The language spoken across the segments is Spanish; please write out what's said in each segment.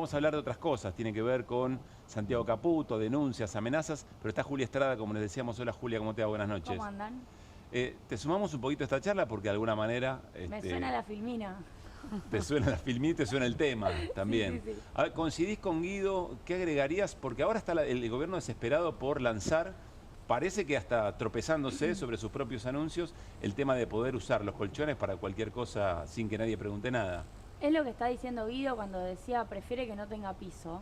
vamos a hablar de otras cosas. Tiene que ver con Santiago Caputo, denuncias, amenazas. Pero está Julia Estrada, como les decíamos. Hola Julia, ¿cómo te va? Buenas noches. ¿Cómo andan? Te sumamos un poquito a esta charla porque de alguna manera... Me suena la filmina. Te suena la filmina y te suena el tema también. Sí. A ver, ¿coincidís con Guido? ¿Qué agregarías? Porque ahora está el gobierno desesperado por lanzar, parece que hasta tropezándose sobre sus propios anuncios, el tema de poder usar los colchones para cualquier cosa sin que nadie pregunte nada. Es lo que está diciendo Guido cuando decía prefiere que no tenga piso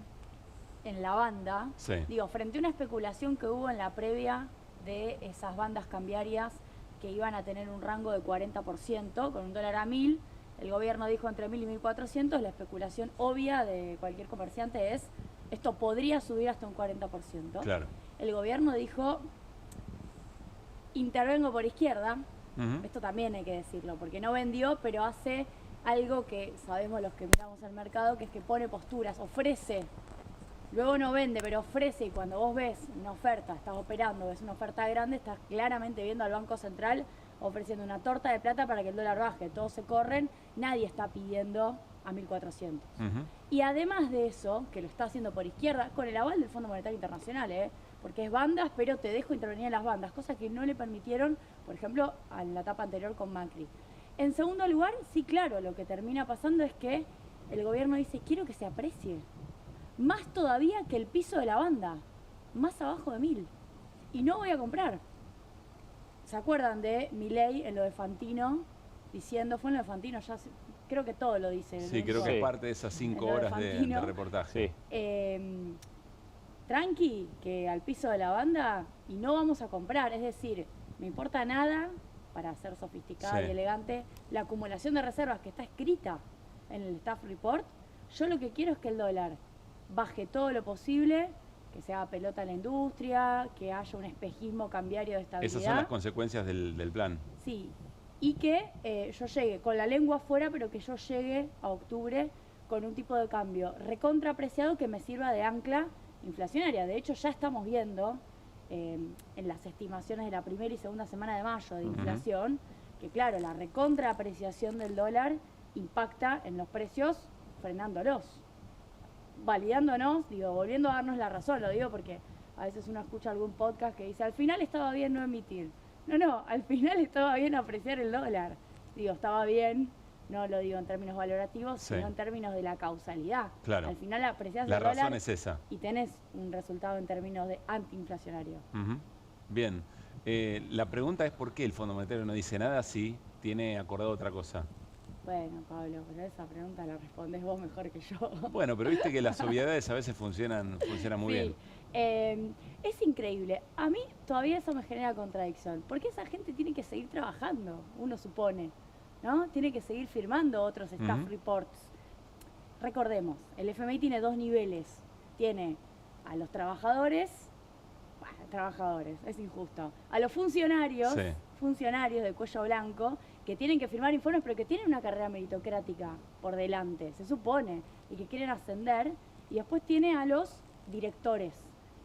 en la banda. Sí. Digo, frente a una especulación que hubo en la previa de esas bandas cambiarias que iban a tener un rango de 40% con un dólar a 1000. El gobierno dijo entre 1000 y 1400, la especulación obvia de cualquier comerciante es, esto podría subir hasta un 40%. Claro. El gobierno dijo, intervengo por izquierda, esto también hay que decirlo, porque no vendió, pero hace algo que sabemos los que miramos al mercado, que es que pone posturas, ofrece, luego no vende, pero ofrece, y cuando vos ves una oferta, estás operando, ves una oferta grande, estás claramente viendo al Banco Central ofreciendo una torta de plata para que el dólar baje, todos se corren, nadie está pidiendo a 1400. Y además de eso, que lo está haciendo por izquierda, con el aval del Fondo Monetario Internacional, porque es bandas, pero te dejo intervenir en las bandas, cosa que no le permitieron, por ejemplo, a la etapa anterior con Macri. En segundo lugar, sí, claro, lo que termina pasando es que el gobierno dice, quiero que se aprecie, más todavía que el piso de la banda, más abajo de 1000, y no voy a comprar. ¿Se acuerdan de Milei en lo de Fantino? Diciendo, fue en lo de Fantino, ya creo que todo lo dice. Sí, creo que es parte de esas 5 horas de reportaje. Sí. Tranqui, que al piso de la banda y no vamos a comprar. Es decir, me importa nada, para ser sofisticada y elegante, la acumulación de reservas que está escrita en el Staff Report. Yo lo que quiero es que el dólar baje todo lo posible, que se haga pelota a la industria, que haya un espejismo cambiario de estabilidad. Esas son las consecuencias del plan. Sí, y que yo llegue con la lengua afuera, pero que yo llegue a octubre con un tipo de cambio recontraapreciado que me sirva de ancla inflacionaria. De hecho, ya estamos viendo en las estimaciones de la primera y segunda semana de mayo de inflación, que claro, la recontraapreciación del dólar impacta en los precios frenándolos. Validándonos, digo, volviendo a darnos la razón, lo digo porque a veces uno escucha algún podcast que dice, al final estaba bien no emitir. No, al final estaba bien apreciar el dólar. Digo, estaba bien, no lo digo en términos valorativos, sino en términos de la causalidad. Claro. Al final apreciás la el dólar razón es esa. Y tenés un resultado en términos de antiinflacionario. Bien. La pregunta es por qué el Fondo Monetario no dice nada si tiene acordado otra cosa. Bueno, Pablo, pero esa pregunta la respondés vos mejor que yo. Bueno, pero viste que las obviedades a veces funcionan muy bien. Es increíble. A mí todavía eso me genera contradicción. Porque esa gente tiene que seguir trabajando, uno supone, ¿no? Tiene que seguir firmando otros staff reports. Recordemos, el FMI tiene 2 niveles. Tiene a los trabajadores, es injusto, a los funcionarios, funcionarios de cuello blanco, que tienen que firmar informes, pero que tienen una carrera meritocrática por delante, se supone, y que quieren ascender, y después tiene a los directores.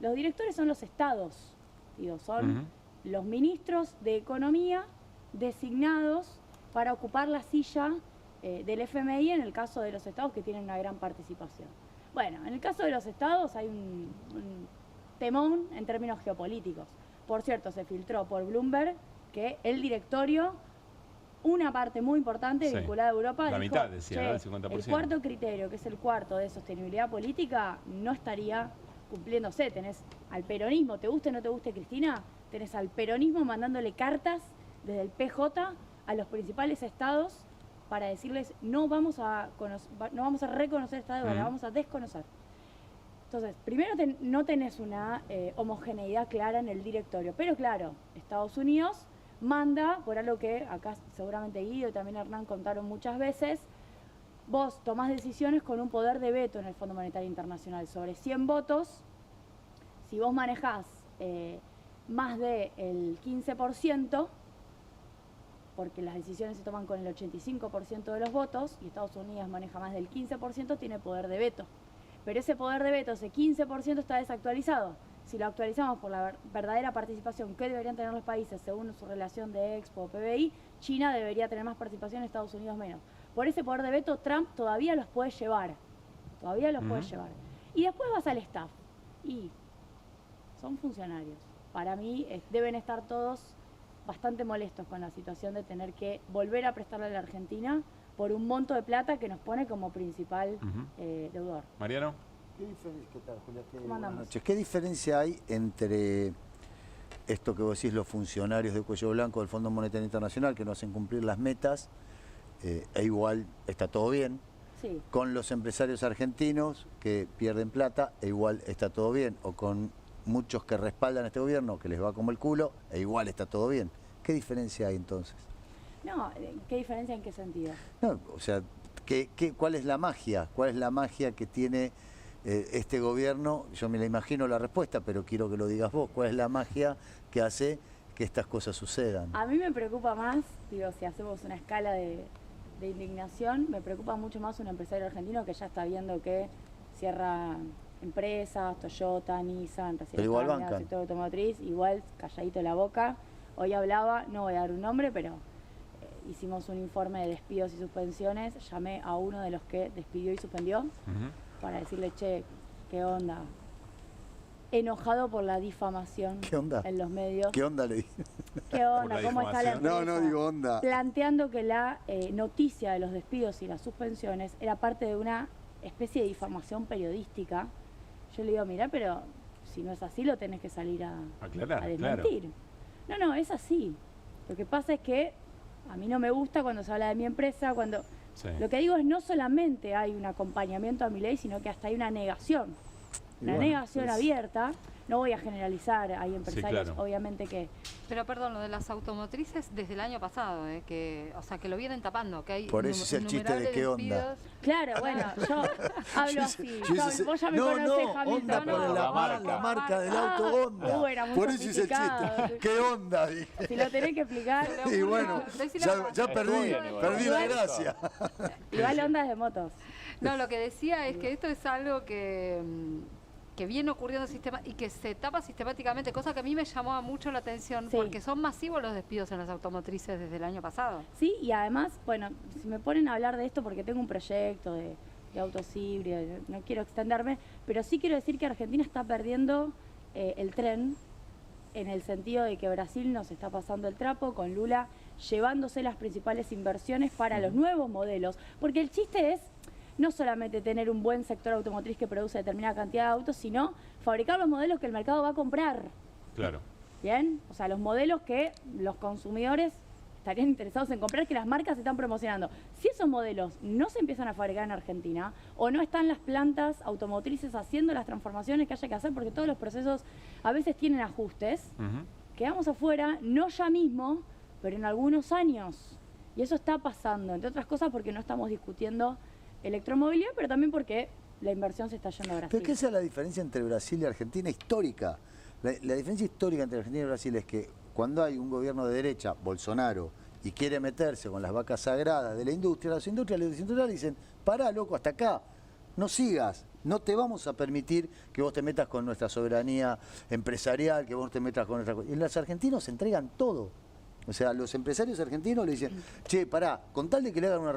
Los directores son los estados, digo, son los ministros de Economía designados para ocupar la silla del FMI en el caso de los estados que tienen una gran participación. Bueno, en el caso de los estados hay un temón en términos geopolíticos. Por cierto, se filtró por Bloomberg que el directorio, una parte muy importante vinculada a Europa, la dijo, mitad decía, ¿no? El 50%. El cuarto criterio, que es el cuarto de sostenibilidad política, no estaría cumpliéndose. Tenés al peronismo, te guste o no te guste Cristina, tenés al peronismo mandándole cartas desde el PJ a los principales estados para decirles no vamos a reconocer esta deuda, la vamos a desconocer. Entonces, primero no tenés una homogeneidad clara en el directorio, pero claro, Estados Unidos manda, por algo que acá seguramente Guido y también Hernán contaron muchas veces, vos tomás decisiones con un poder de veto en el Fondo Monetario Internacional. Sobre 100 votos, si vos manejás más del 15%, porque las decisiones se toman con el 85% de los votos, y Estados Unidos maneja más del 15%, tiene poder de veto. Pero ese poder de veto, ese 15%, está desactualizado. Si lo actualizamos por la verdadera participación que deberían tener los países según su relación de Expo o PBI, China debería tener más participación, Estados Unidos menos. Por ese poder de veto, Trump todavía los puede llevar. todavía los puedes llevar. Y después vas al staff, y son funcionarios. Para mí deben estar todos bastante molestos con la situación de tener que volver a prestarle a la Argentina por un monto de plata que nos pone como principal deudor. Mariano. ¿Qué tal, Julia? Buenas noches. ¿Qué diferencia hay entre esto que vos decís, los funcionarios de cuello blanco del Fondo Monetario Internacional que no hacen cumplir las metas, e igual está todo bien, sí, con los empresarios argentinos que pierden plata, e igual está todo bien, o con muchos que respaldan a este gobierno que les va como el culo, e igual está todo bien? ¿Qué diferencia hay entonces? No, ¿qué diferencia en qué sentido? No, o sea, ¿cuál es la magia? ¿Cuál es la magia que tiene este gobierno? Yo me la imagino la respuesta, pero quiero que lo digas vos. ¿Cuál es la magia que hace que estas cosas sucedan? A mí me preocupa más, digo, si hacemos una escala de indignación, me preocupa mucho más un empresario argentino que ya está viendo que cierra empresas, Toyota, Nissan, recién igual estaba en el bancan. sector automotriz, igual calladito la boca. Hoy hablaba, no voy a dar un nombre, pero hicimos un informe de despidos y suspensiones, llamé a uno de los que despidió y suspendió para decirle, che, ¿qué onda? Enojado por la difamación ¿Qué onda? en los medios. ¿Qué onda le dije? ¿Qué onda? ¿Cómo está la empresa? No, digo onda. Planteando que la noticia de los despidos y las suspensiones era parte de una especie de difamación periodística. Yo le digo, mira, pero si no es así, lo tenés que salir a desmentir. Claro. No, es así. Lo que pasa es que a mí no me gusta cuando se habla de mi empresa, cuando... Sí. Lo que digo es no solamente hay un acompañamiento a mi ley, sino que hasta hay una negación. Una negación abierta. No voy a generalizar, hay empresarios, sí, claro, obviamente que... Pero perdón, lo de las automotrices desde el año pasado, o sea, que lo vienen tapando, que hay por eso es el chiste de qué onda. Claro, bueno, yo hablo así. Vos ya me conocés, Hamilton. Onda por la marca del auto Honda. Era muy por eso es el chiste. ¿Qué onda? Dije. Si lo tenés que explicar. Y bueno, ya perdí la gracia. Igual Honda es de motos. No, lo que decía es que esto es algo que viene ocurriendo y que se tapa sistemáticamente, cosa que a mí me llamó mucho la atención, sí, porque son masivos los despidos en las automotrices desde el año pasado. Sí, y además, bueno, si me ponen a hablar de esto porque tengo un proyecto de autos híbridos, no quiero extenderme, pero sí quiero decir que Argentina está perdiendo el tren en el sentido de que Brasil nos está pasando el trapo con Lula llevándose las principales inversiones para los nuevos modelos, porque el chiste es no solamente tener un buen sector automotriz que produce determinada cantidad de autos, sino fabricar los modelos que el mercado va a comprar. Claro. ¿Bien? O sea, los modelos que los consumidores estarían interesados en comprar, que las marcas están promocionando. Si esos modelos no se empiezan a fabricar en Argentina, o no están las plantas automotrices haciendo las transformaciones que haya que hacer, porque todos los procesos a veces tienen ajustes, quedamos afuera, no ya mismo, pero en algunos años. Y eso está pasando, entre otras cosas porque no estamos discutiendo electromovilidad, pero también porque la inversión se está yendo a Brasil. Pero ¿qué es la diferencia entre Brasil y Argentina histórica? La diferencia histórica entre Argentina y Brasil es que cuando hay un gobierno de derecha, Bolsonaro, y quiere meterse con las vacas sagradas de la industria, las industrias dicen, pará, loco, hasta acá, no sigas, no te vamos a permitir que vos te metas con nuestra soberanía empresarial, que vos te metas con nuestra... Y los argentinos se entregan todo. O sea, los empresarios argentinos le dicen, che, pará, con tal de que le hagan una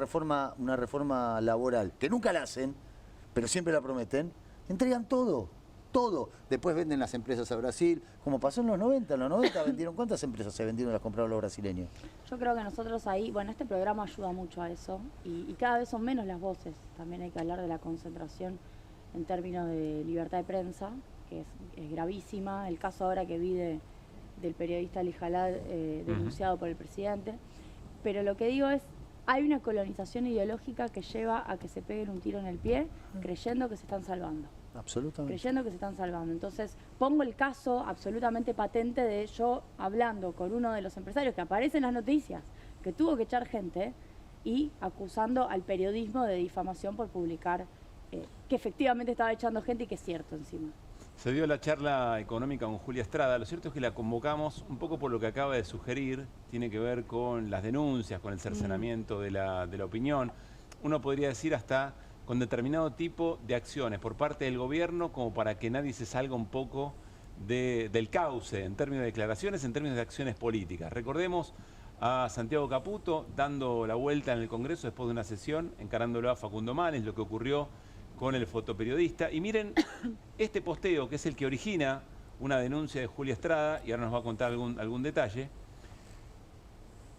reforma laboral, que nunca la hacen, pero siempre la prometen, entregan todo, todo. Después venden las empresas a Brasil, como pasó en los 90. En los 90 vendieron, ¿cuántas empresas se vendieron y las compraron los brasileños? Yo creo que nosotros ahí, bueno, este programa ayuda mucho a eso, y cada vez son menos las voces. También hay que hablar de la concentración en términos de libertad de prensa, que es gravísima. El caso ahora que vi del periodista Ali Jalad denunciado por el presidente, pero lo que digo es, hay una colonización ideológica que lleva a que se peguen un tiro en el pie creyendo que se están salvando. Absolutamente. Creyendo que se están salvando. Entonces, pongo el caso absolutamente patente de yo hablando con uno de los empresarios que aparece en las noticias, que tuvo que echar gente, y acusando al periodismo de difamación por publicar que efectivamente estaba echando gente y que es cierto encima. Se dio la charla económica con Julia Estrada. Lo cierto es que la convocamos un poco por lo que acaba de sugerir. Tiene que ver con las denuncias, con el cercenamiento de la opinión. Uno podría decir hasta con determinado tipo de acciones por parte del gobierno, como para que nadie se salga un poco del cauce en términos de declaraciones, en términos de acciones políticas. Recordemos a Santiago Caputo dando la vuelta en el Congreso después de una sesión, encarándolo a Facundo Manes, lo que ocurrió con el fotoperiodista. Y miren este posteo, que es el que origina una denuncia de Julia Estrada, y ahora nos va a contar algún detalle.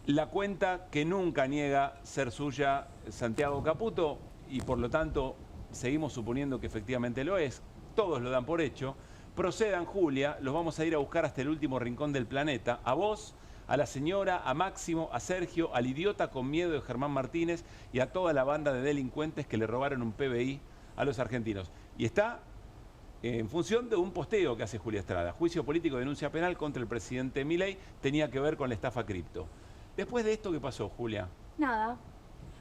La cuenta que nunca niega ser suya Santiago Caputo, y por lo tanto seguimos suponiendo que efectivamente lo es, todos lo dan por hecho. Procedan, Julia, los vamos a ir a buscar hasta el último rincón del planeta, a vos, a la señora, a Máximo, a Sergio, al idiota con miedo de Germán Martínez y a toda la banda de delincuentes que le robaron un PBI a los argentinos. Y está en función de un posteo que hace Julia Estrada. Juicio político, denuncia penal contra el presidente Milei, tenía que ver con la estafa cripto. Después de esto, ¿qué pasó, Julia? Nada.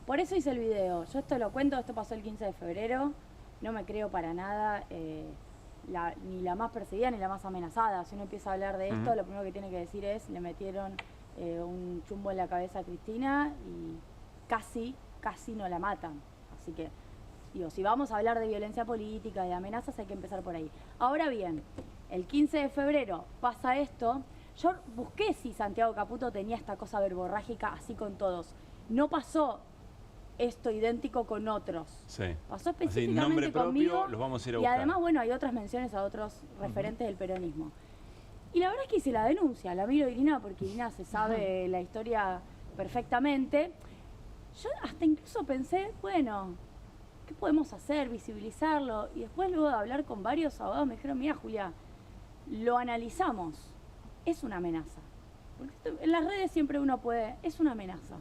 Por eso hice el video. Yo esto lo cuento, esto pasó el 15 de febrero. No me creo para nada ni la más perseguida ni la más amenazada. Si uno empieza a hablar de esto, lo primero que tiene que decir es, le metieron un chumbo en la cabeza a Cristina y casi no la matan. Así que, digo, si vamos a hablar de violencia política, de amenazas, hay que empezar por ahí. Ahora bien, el 15 de febrero pasa esto. Yo busqué si Santiago Caputo tenía esta cosa verborrágica así con todos. No pasó esto idéntico con otros. Sí. Pasó Así, específicamente nombre conmigo. propio, los vamos a ir a y buscar. además, bueno, hay otras menciones a otros referentes del peronismo. Y la verdad es que hice la denuncia, la miro a Irina porque Irina se sabe la historia perfectamente. Yo hasta incluso pensé, bueno, ¿qué podemos hacer? Visibilizarlo. Y después, luego de hablar con varios abogados, me dijeron, mira, Julia, lo analizamos. Es una amenaza. Porque en las redes siempre uno puede, es una amenaza.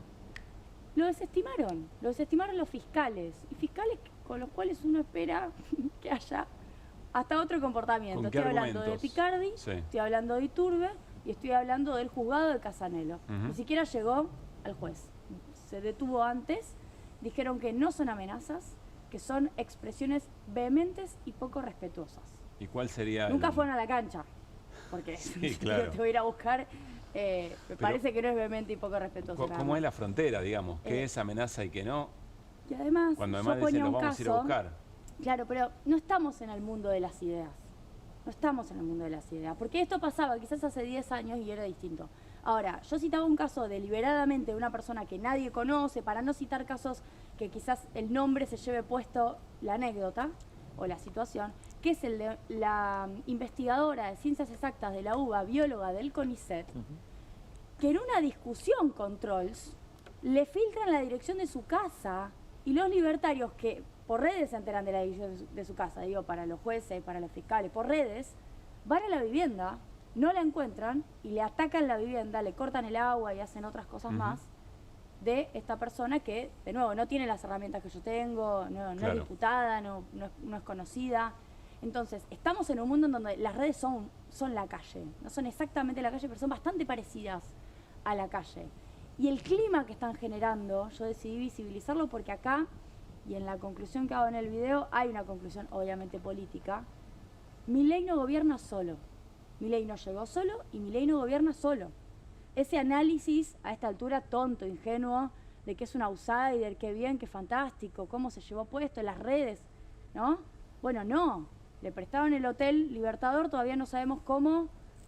Lo desestimaron los fiscales. Y fiscales con los cuales uno espera que haya hasta otro comportamiento. Estoy hablando de Picardi, Sí. estoy hablando de Iturbe y estoy hablando del juzgado de Casanelo. Ni siquiera llegó al juez. Se detuvo antes, dijeron que no son amenazas, que son expresiones vehementes y poco respetuosas. ¿Y cuál sería? Nunca fueron a la cancha, porque Sí, claro. te voy a ir a buscar, me parece que no es vehemente y poco respetuoso. ¿Cómo es la frontera, digamos? ¿Qué es amenaza y qué no? Y además, Cuando yo además dicen, ponía los un vamos a ir a caso, buscar. claro, pero no estamos en el mundo de las ideas. No estamos en el mundo de las ideas. Porque esto pasaba quizás hace 10 años y era distinto. Ahora, yo citaba un caso deliberadamente de una persona que nadie conoce, para no citar casos que quizás el nombre se lleve puesto la anécdota o la situación, que es el de la investigadora de ciencias exactas de la UBA, bióloga del CONICET, que en una discusión con trolls le filtran la dirección de su casa y los libertarios que por redes se enteran de la dirección de su casa, digo, para los jueces, para los fiscales, por redes, van a la vivienda, no la encuentran y le atacan la vivienda, le cortan el agua y hacen otras cosas más de esta persona que, de nuevo, no tiene las herramientas que yo tengo, no es diputada, no es conocida. Entonces, estamos en un mundo en donde las redes son la calle, no son exactamente la calle, pero son bastante parecidas a la calle. Y el clima que están generando, yo decidí visibilizarlo porque acá, y en la conclusión que hago en el video, hay una conclusión obviamente política. Milei no gobierna solo. Milei no llegó solo y Milei no gobierna solo. Ese análisis a esta altura tonto, ingenuo, de que es un outsider, qué bien, qué fantástico, cómo se llevó puesto en las redes, ¿no? Bueno, no. Le prestaron el Hotel Libertador, todavía no sabemos cómo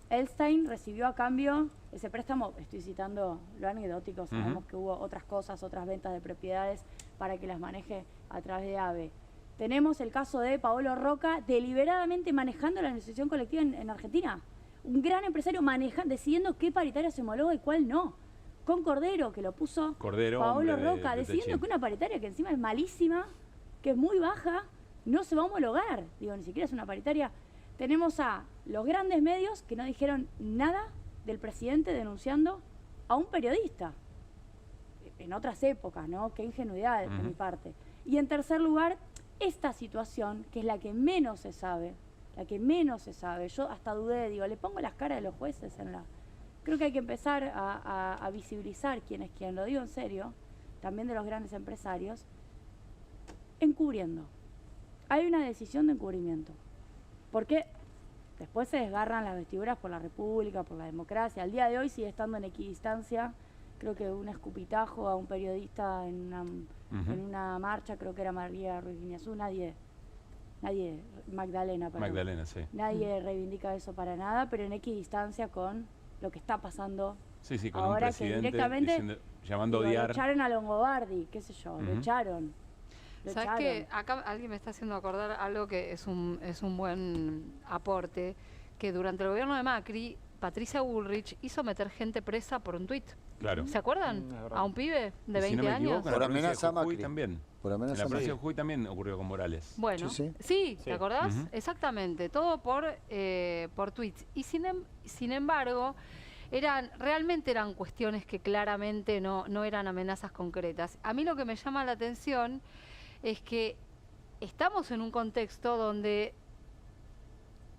Elstein recibió a cambio ese préstamo. Estoy citando lo anecdótico, sabemos que hubo otras cosas, otras ventas de propiedades para que las maneje a través de AVE. Tenemos el caso de Paolo Roca deliberadamente manejando la negociación colectiva en Argentina. Un gran empresario decidiendo qué paritaria se homologa y cuál no. Con Cordero, que lo puso Paolo Roca, decidiendo que una paritaria que encima es malísima, que es muy baja, no se va a homologar. Digo, ni siquiera es una paritaria. Tenemos a los grandes medios que no dijeron nada del presidente denunciando a un periodista. En otras épocas, ¿no? Qué ingenuidad de mi parte. Y en tercer lugar, esta situación, que es la que menos se sabe, yo hasta dudé, digo, le pongo las caras de los jueces en la... Creo que hay que empezar a visibilizar quién es quién, lo digo en serio, también de los grandes empresarios, encubriendo. Hay una decisión de encubrimiento. Porque después se desgarran las vestiduras por la República, por la democracia. Al día de hoy sigue estando en equidistancia, creo que un escupitajo a un periodista en una marcha, creo que era María Ruiz Guiñazú, nadie, Magdalena, sí. Nadie reivindica eso para nada, pero en equidistancia con lo que está pasando con ahora, un presidente que directamente llamando a odiar. lo echaron a Longobardi, qué sé yo, lo echaron. Lo ¿Sabes echaron. qué? Acá alguien me está haciendo acordar algo que es un buen aporte, que durante el gobierno de Macri, Patricia Bullrich hizo meter gente presa por un tuit. Claro. ¿Se acuerdan? es verdad. A un pibe de 20 Y si no me años. equivoco, en Por la provincia amenaza de Jujuy Macri. también. Por En amenaza la provincia de Macri. Jujuy también ocurrió con Morales. Bueno, Sí, sí, Sí. ¿te acordás? Ujú. Exactamente, todo por tweets. Y sin embargo, realmente eran cuestiones que claramente no eran amenazas concretas. A mí lo que me llama la atención es que estamos en un contexto donde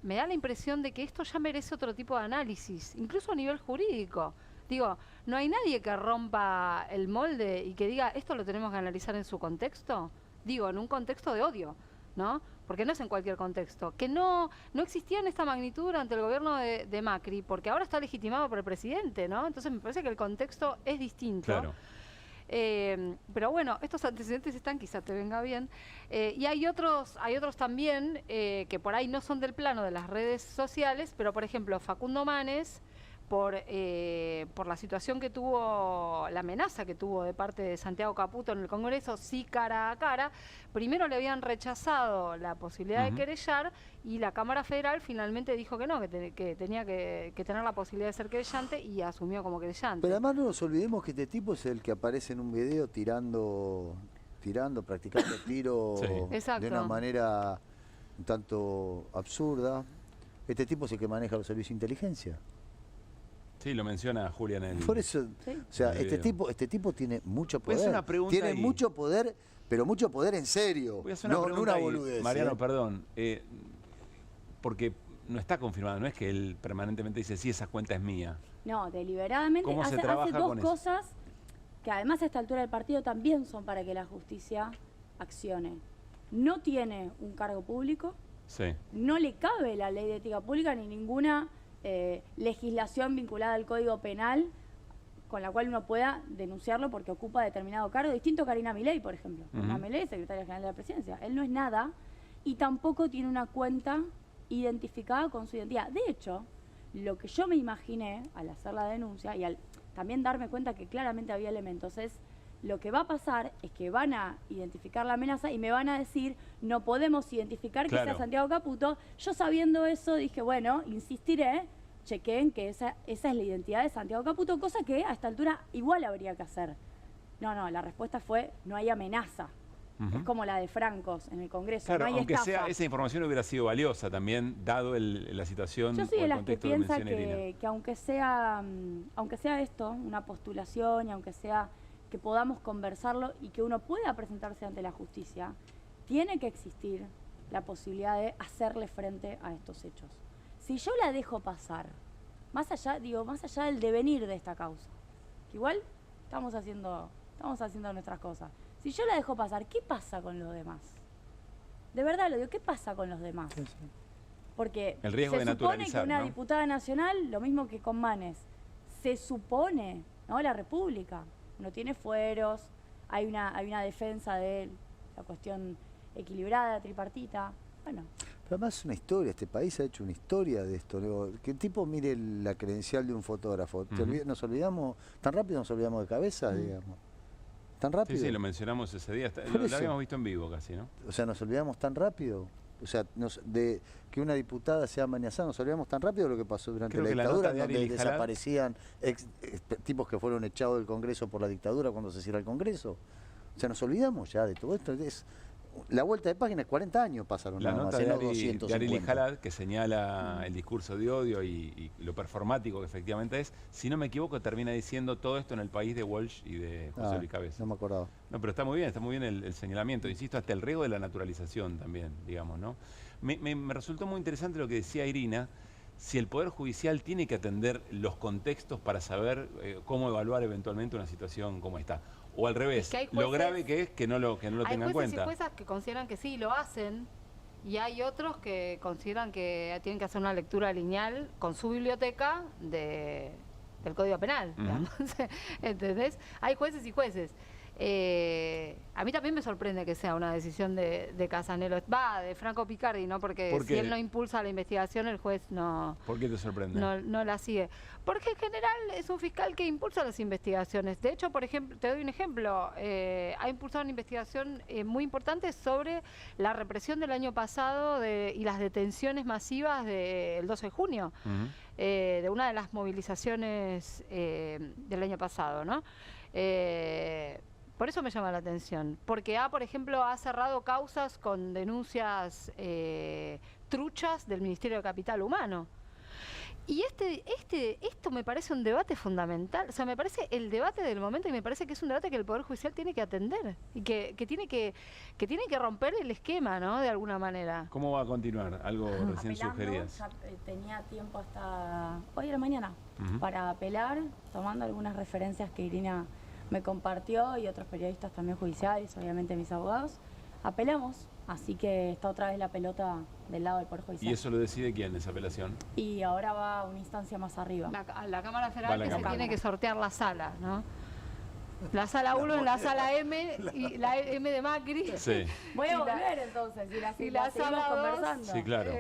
me da la impresión de que esto ya merece otro tipo de análisis, incluso a nivel jurídico. Digo, no hay nadie que rompa el molde y que diga, esto lo tenemos que analizar en su contexto. Digo, en un contexto de odio, ¿no? Porque no es en cualquier contexto. Que no existía en esta magnitud durante el gobierno de Macri, porque ahora está legitimado por el presidente, ¿no? Entonces me parece que el contexto es distinto. Claro. Pero bueno, estos antecedentes están, quizá te venga bien. Y hay otros también que por ahí no son del plano de las redes sociales, pero por ejemplo, Facundo Manes, por la situación que tuvo, la amenaza que tuvo de parte de Santiago Caputo en el Congreso, sí cara a cara, primero le habían rechazado la posibilidad de querellar y la Cámara Federal finalmente dijo que no, que tenía que tener la posibilidad de ser querellante y asumió como querellante. Pero además no nos olvidemos que este tipo es el que aparece en un video tirando, practicando tiro Sí. de Exacto. una manera un tanto absurda. Este tipo es el que maneja los servicios de inteligencia. Sí, lo menciona Julia en el... Por eso, Sí. o sea, En el este tipo tiene mucho Voy a poder. hacer una pregunta Tiene ahí. mucho poder, pero mucho poder en serio. Voy a hacer una no pregunta una ahí, boludez. Mariano, perdón. Porque no está confirmado, no es que él permanentemente dice, sí, esa cuenta es mía. No, deliberadamente ¿Cómo se hace trabaja dos con eso? cosas que además a esta altura del partido también son para que la justicia accione. No tiene un cargo público, Sí. no le cabe la ley de ética pública ni ninguna legislación vinculada al Código Penal con la cual uno pueda denunciarlo porque ocupa determinado cargo, distinto a Karina Milei, por ejemplo. Karina Milei es secretaria general de la presidencia. Él no es nada y tampoco tiene una cuenta identificada con su identidad. De hecho, lo que yo me imaginé al hacer la denuncia y al también darme cuenta que claramente había elementos es lo que va a pasar es que van a identificar la amenaza y me van a decir no podemos identificar que Claro. sea Santiago Caputo. Yo sabiendo eso dije, bueno, insistiré, chequeen que esa es la identidad de Santiago Caputo, cosa que a esta altura igual habría que hacer. No, la respuesta fue no hay amenaza. Ujú. Es como la de Francos en el Congreso, Claro, no hay aunque estafa. sea esa información hubiera sido valiosa también, dado la situación Yo soy o de el las que contexto que piensa menciona Irina. que aunque sea esto, una postulación y aunque sea que podamos conversarlo y que uno pueda presentarse ante la justicia, tiene que existir la posibilidad de hacerle frente a estos hechos. Si yo la dejo pasar, más allá del devenir de esta causa, que igual estamos haciendo nuestras cosas. Si yo la dejo pasar, ¿qué pasa con los demás? De verdad lo digo, ¿qué pasa con los demás? Sí, sí. Porque El riesgo se de supone que naturalizar, una ¿no? diputada nacional, lo mismo que con Manes, se supone, ¿no? La República no tiene fueros, hay una defensa de la cuestión equilibrada, tripartita. Bueno, Pero además es una historia, este país ha hecho una historia de esto. Luego, que el tipo mire la credencial de un fotógrafo. Nos olvidamos, tan rápido nos olvidamos de cabeza, digamos. Tan rápido. Sí, lo mencionamos ese día. Por Lo eso. habíamos visto en vivo casi, ¿no? O sea, nos olvidamos tan rápido. O sea, de que una diputada sea amenazada, nos olvidamos tan rápido de lo que pasó durante Creo la que la dictadura, nota de donde Ari Lijalad- desaparecían tipos que fueron echados del Congreso por la dictadura cuando se cierra el Congreso. O sea, nos olvidamos ya de todo esto. La vuelta de página es 40 años pasaron La nada nota más, de no Ari 250. Lijalad, que señala el discurso de odio y lo performático que efectivamente es, si no me equivoco, termina diciendo todo esto en el país de Walsh y de José Luis Cabeza. No me acordaba. No, pero está muy bien el señalamiento. Insisto, hasta el riesgo de la naturalización también, digamos, ¿no? Me resultó muy interesante lo que decía Irina, si el Poder Judicial tiene que atender los contextos para saber cómo evaluar eventualmente una situación como esta. O al revés, Es que hay lo jueces- grave que es que no lo tenga en Hay jueces y cuenta. juezas que consideran que sí, lo hacen, y hay otros que consideran que tienen que hacer una lectura lineal con su biblioteca del Código Penal, Ujú. digamos. ¿Entendés? Hay jueces y jueces. A mí también me sorprende que sea una decisión de Casanelo, de Franco Picardi, ¿no? Porque ¿Por si qué? él no impulsa la investigación, el juez no... ¿Por qué te sorprende? No la sigue. Porque en general es un fiscal que impulsa las investigaciones. De hecho, por ejemplo, te doy un ejemplo. Ha impulsado una investigación muy importante sobre la represión del año pasado y las detenciones masivas del 12 de junio, de una de las movilizaciones del año pasado, ¿no? Por eso me llama la atención. Porque por ejemplo, ha cerrado causas con denuncias truchas del Ministerio de Capital Humano. Y esto me parece un debate fundamental, o sea, me parece el debate del momento y me parece que es un debate que el Poder Judicial tiene que atender y que tiene que romper el esquema, ¿no? De alguna manera. ¿Cómo va a continuar? Algo recién Apelando, sugerías. ya, tenía tiempo hasta hoy a la mañana para apelar, tomando algunas referencias que Irina me compartió y otros periodistas también judiciales, obviamente mis abogados. Apelamos, así que está otra vez la pelota del lado del Poder Judicial. ¿Y eso lo decide quién, esa apelación? Y ahora va a una instancia más arriba. La Cámara Va Federal a la que se Cámara. tiene que sortear la sala, ¿no? La sala 1 en la sala M y la M de Macri. Sí. Voy Y a la- volver entonces, y la seguimos sala dos, conversando. Sí, claro.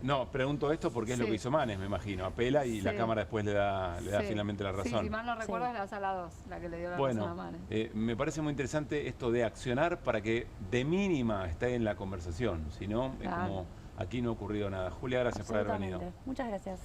No, pregunto esto porque es lo Sí. que hizo Manes, me imagino. Apela y la Sí. Cámara después le da Sí. finalmente la Sí, razón. si mal no recuerdo Sí. es la sala 2 la que le dio la razón a Bueno, Manes. me parece muy interesante esto de accionar para que de mínima esté en la conversación. Si no, es Claro. como aquí no ha ocurrido nada. Julia, gracias por haber venido. Absolutamente. Muchas gracias.